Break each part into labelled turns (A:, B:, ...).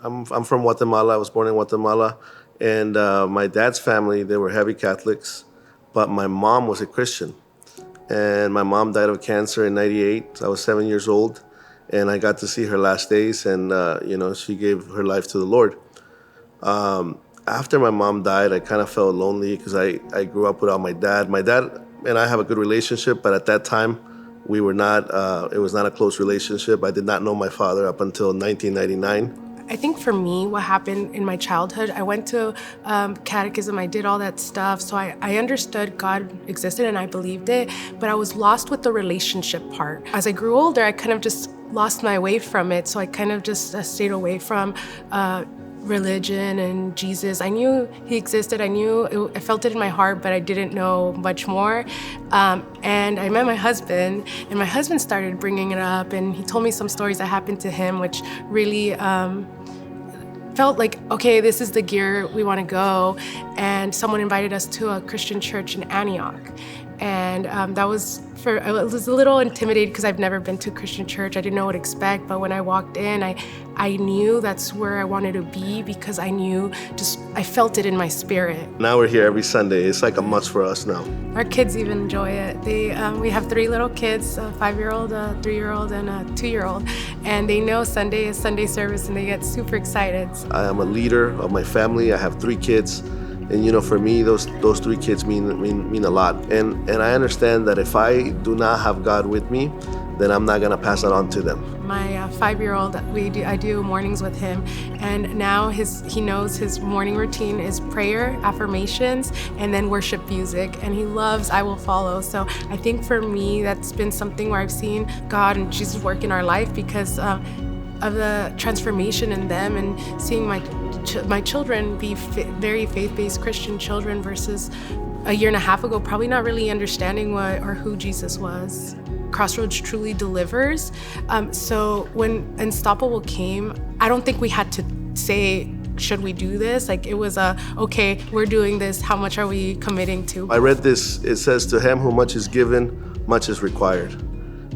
A: I'm from Guatemala. I was born in Guatemala, and my dad's family, they were heavy Catholics, but my mom was a Christian, and my mom died of cancer in '98. I was 7 years old, and I got to see her last days, and she gave her life to the Lord. After my mom died, I kind of felt lonely because I grew up without my dad. My dad and I have a good relationship, but at that time, we were not. It was not a close relationship. I did not know my father up until 1999.
B: I think for me, what happened in my childhood, I went to catechism, I did all that stuff, so I understood God existed and I believed it, but I was lost with the relationship part. As I grew older, I kind of just lost my way from it, so I kind of just stayed away from religion and Jesus. I knew he existed. I felt it in my heart, but I didn't know much more. And I met my husband, and my husband started bringing it up, and he told me some stories that happened to him, which really felt like, okay, this is the gear we want to go. And someone invited us to a Christian church in Antioch. And I was a little intimidated because I've never been to a Christian church. I didn't know what to expect, but when I walked in, I knew that's where I wanted to be because I felt it in my spirit.
A: Now we're here every Sunday. It's like a must for us now.
B: Our kids even enjoy it. We have 3 little kids, a 5-year-old, a 3-year-old, and a 2-year-old, and they know Sunday is Sunday service, and they get super excited.
A: I am a leader of my family. I have 3 kids. And for me, those 3 kids mean a lot. And I understand that if I do not have God with me, then I'm not gonna pass it on to them.
B: My 5-year-old, I do mornings with him, and now he knows his morning routine is prayer, affirmations, and then worship music, and he loves I Will Follow. So I think for me, that's been something where I've seen God and Jesus work in our life because of the transformation in them, and seeing my children be very faith-based Christian children versus a year and a half ago probably not really understanding what or who Jesus was. Crossroads truly delivers. So when Unstoppable came, I don't think we had to say, should we do this? Like it was okay, we're doing this, how much are we committing to?
A: I read this, it says, to him who much is given, much is required.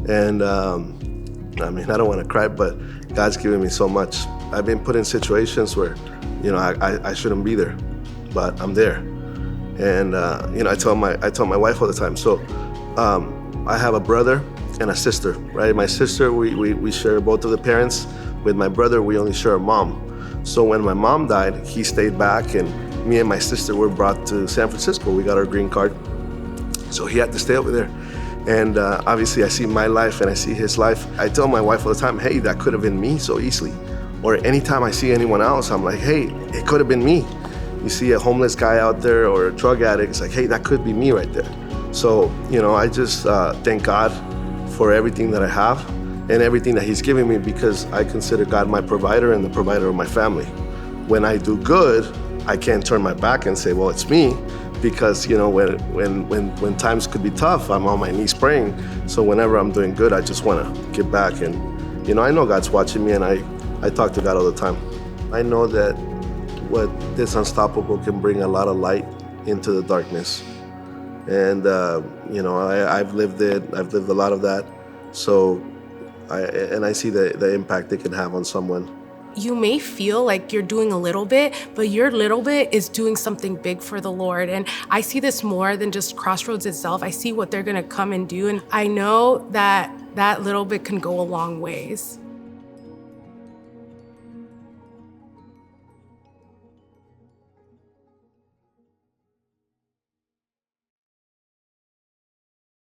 A: And I don't want to cry, but God's given me so much. I've been put in situations where, I shouldn't be there, but I'm there. And I tell my wife all the time. So I have a brother and a sister, right? My sister, we share both of the parents. With my brother, we only share a mom. So when my mom died, he stayed back, and me and my sister were brought to San Francisco. We got our green card, so he had to stay over there. And obviously, I see my life and I see his life. I tell my wife all the time, hey, that could have been me so easily. Or anytime I see anyone else, I'm like, hey, it could have been me. You see a homeless guy out there or a drug addict, it's like, hey, that could be me right there. So, I just thank God for everything that I have and everything that he's given me, because I consider God my provider and the provider of my family. When I do good, I can't turn my back and say, well, it's me. Because when times could be tough, I'm on my knees praying. So whenever I'm doing good, I just want to give back. And I know God's watching me, and I talk to God all the time. I know that what this Unstoppable can bring a lot of light into the darkness. And I've lived it. I've lived a lot of that. So I see the impact it can have on someone.
B: You may feel like you're doing a little bit, but your little bit is doing something big for the Lord. And I see this more than just Crossroads itself. I see what they're going to come and do. And I know that little bit can go a long ways.